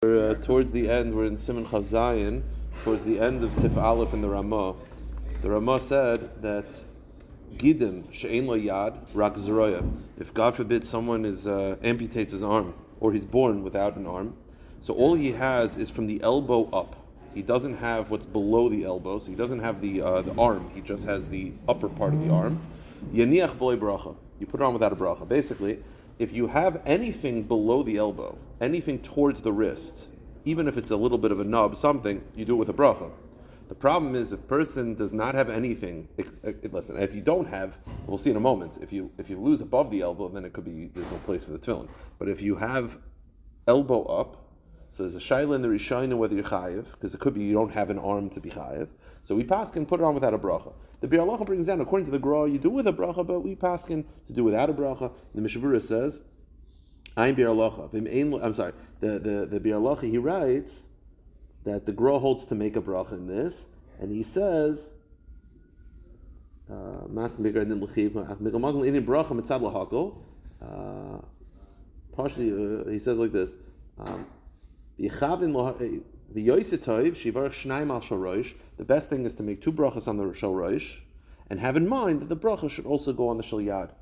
Towards the end, we're in Siman Chav, towards the end of Sif Aleph in the Ramah. The Ramah said that Gidim she'ein lo yad rak zeroya. If God forbid someone amputates his arm, or he's born without an arm, so all he has is from the elbow up. He doesn't have what's below the elbow, so he doesn't have the arm. He just has the upper part of the arm. Yaniach b'loi bracha. You put it on without a bracha. Basically, if you have anything below the elbow, anything towards the wrist, even if it's a little bit of a nub, something, you do it with a bracha. The problem is, if a person does not have anything, listen, if you don't have, we'll see in a moment, if you lose above the elbow, then it could be, there's no place for the tefillin. But if you have elbow up, so there's a shaila in the Rishonim whether you're chayiv, because it could be you don't have an arm to be chayiv. So we paskin put it on without a bracha. The Biur Halacha brings down, according to the Gra, you do with a bracha, but we paskin to do without a bracha. The Mishnah Berurah says, I'm Biur Halacha. I'm sorry. The Biur Halacha, he writes that the Gra holds to make a bracha in this, and he says, he says like this. The best thing is to make two brachas on the shel rosh, and have in mind that the bracha should also go on the shel yad,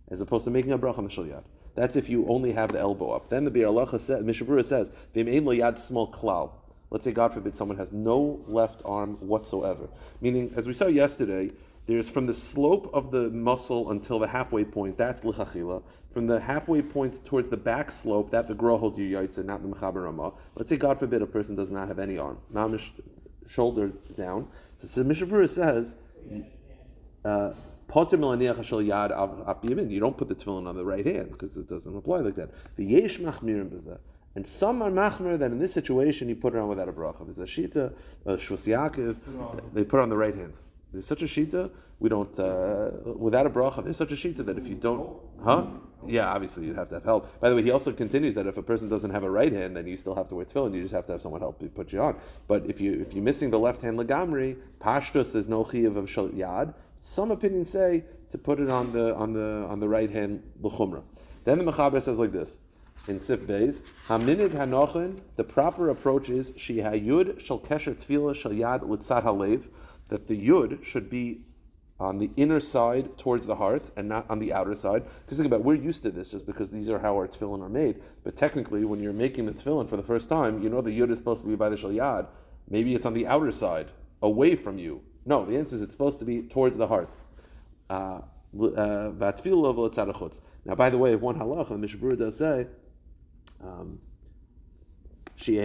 as opposed to making a bracha on the shel yad. That's if you only have the elbow up. Then the Biur Halacha says, Mishnah Berurah says, "V'im lo yad small klal." Let's say, God forbid, someone has no left arm whatsoever. Meaning, as we saw yesterday, there's from the slope of the muscle until the halfway point, that's lichachila. From the halfway point towards the back slope, that the Gra holds you yaitza, not the Mechaber Ramah. Let's say, God forbid, a person does not have any arm, mamish shoulder down. So Mishnah Berurah says, Potter milaniach shel yad ap yamin. You don't put the tefillin on the right hand because it doesn't apply like that. The yesh machmirim b'zeh. And some are machmir that in this situation you put it on without a bracha. There's a shita, Shvus Yaakov, they put it on the right hand. There's such a shita, we don't, without a bracha, there's such a shita that if you don't, yeah, obviously you'd have to have help. By the way, he also continues that if a person doesn't have a right hand, then you still have to wear tefillin, you just have to have someone help put you on. But if you're missing the left hand legamri, pashtus, there's no chiyuv of shel yad. Some opinions say to put it on the right hand l'chumra. Then the Mechaber says like this. In Sif Beis, Haminig Hanochin, the proper approach is Shi Hayud Shal Kesher Tefillah Shal Yad Litzad Halev, that the Yud should be on the inner side towards the heart and not on the outer side. Because think about it, we're used to this just because these are how our tefillin are made. But technically, when you're making the tefillin for the first time, you know the Yud is supposed to be by the Shal Yad. Maybe it's on the outer side, away from you. No, the answer is it's supposed to be towards the heart. Now, by the way, one halacha, the Mishnah Berurah does say, he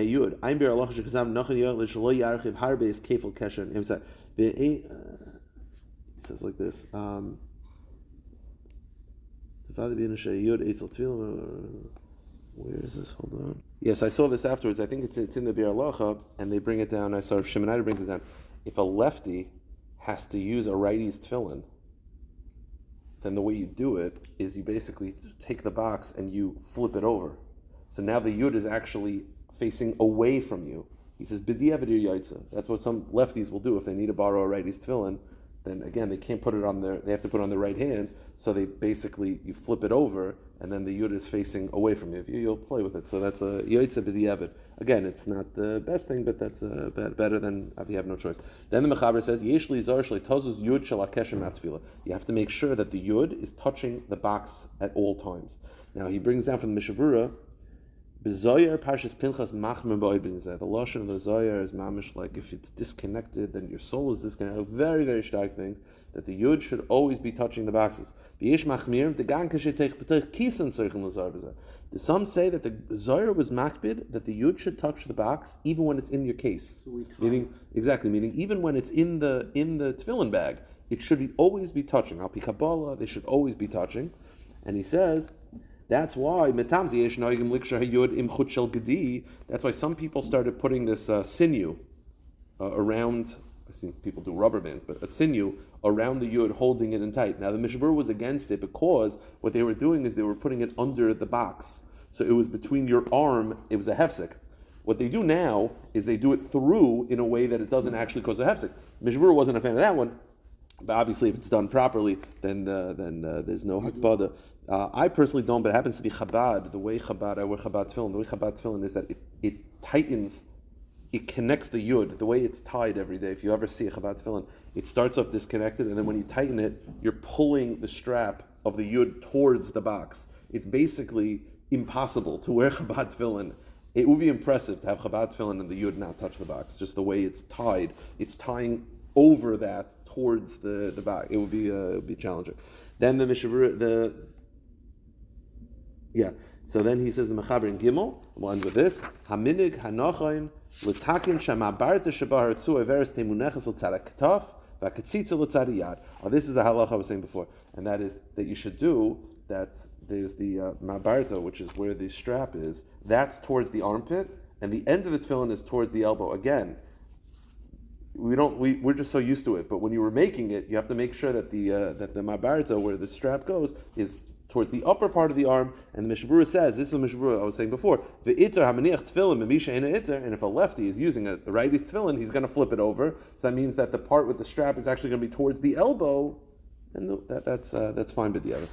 says like this. Where is this? Hold on. Yes, I saw this afterwards. I think it's in the Biur Halacha, and they bring it down. I saw Shemonite brings it down. If a lefty has to use a righty's tefillin, then the way you do it is you basically take the box and you flip it over. So now the Yud is actually facing away from you. He says, B'diavad yaitza. That's what some lefties will do if they need to borrow a righty's tefillin. Then again, they can't put it on they have to put it on the right hand. So they basically, you flip it over, and then the Yud is facing away from you. You'll play with it. So that's a yaitza b'diavad. Again, it's not the best thing, but that's better than if you have no choice. Then the Mechaber says, Yesh li zar sheli tozuz Yud shel hakesher matzvila. You have to make sure that the Yud is touching the box at all times. Now he brings down from the Mishnah Berurah, B'zoyer Parshas Pinchas Machmer B'oid B'nizeh. The lashon of the Zoyer is mamish like if it's disconnected, then your soul is disconnected. Very, very stark things that the Yud should always be touching the boxes. B'yesh Machmirim Degan Kashetech B'tech Kisan Tzarichin L'Zar B'zeh. Some say that the Zoyer was makbid that the Yud should touch the box even when it's in your case. Meaning even when it's in the tefillin bag, it should always be touching. Al Pi Kabbalah, they should always be touching. And he says, that's why that's why some people started putting this sinew around. I've seen people do rubber bands, but a sinew around the Yud, holding it in tight. Now the Mishnah Berurah was against it because what they were doing is they were putting it under the box, so it was between your arm. It was a hefsek. What they do now is they do it through in a way that it doesn't actually cause a hefsek. Mishnah Berurah wasn't a fan of that one. But obviously, if it's done properly, then there's no hakbada. I personally don't, but it happens to be Chabad. The way Chabad, I wear Chabad tefillin. The way Chabad tefillin is that it tightens, it connects the yud. The way it's tied every day. If you ever see a Chabad tefillin, it starts off disconnected, and then when you tighten it, you're pulling the strap of the yud towards the box. It's basically impossible to wear Chabad tefillin. It would be impressive to have Chabad tefillin and the yud not touch the box. Just the way it's tied, it's tying over that towards the back. It would be challenging. Then the Mishnah Berurah, so then he says the Mechaber in Gimel. We'll end with this. Haminig hanochain l'takin shamabarta shabar tzu averes temunechas l'tzad ketaf v'katzitza l'tzad yad. This is the halacha I was saying before, and that is that you should do that. There's the mabarta, which is where the strap is. That's towards the armpit, and the end of the tefillin is towards the elbow. Again, we're just so used to it. But when you were making it, you have to make sure that the mabarta, where the strap goes, is towards the upper part of the arm. And the Mishnah Berurah says, this is the Mishnah Berurah I was saying before, the iter hamaniach tefillin memisha ina iter, and if a lefty is using a righty's tefillin, he's going to flip it over. So that means that the part with the strap is actually going to be towards the elbow, and that's fine. But the other,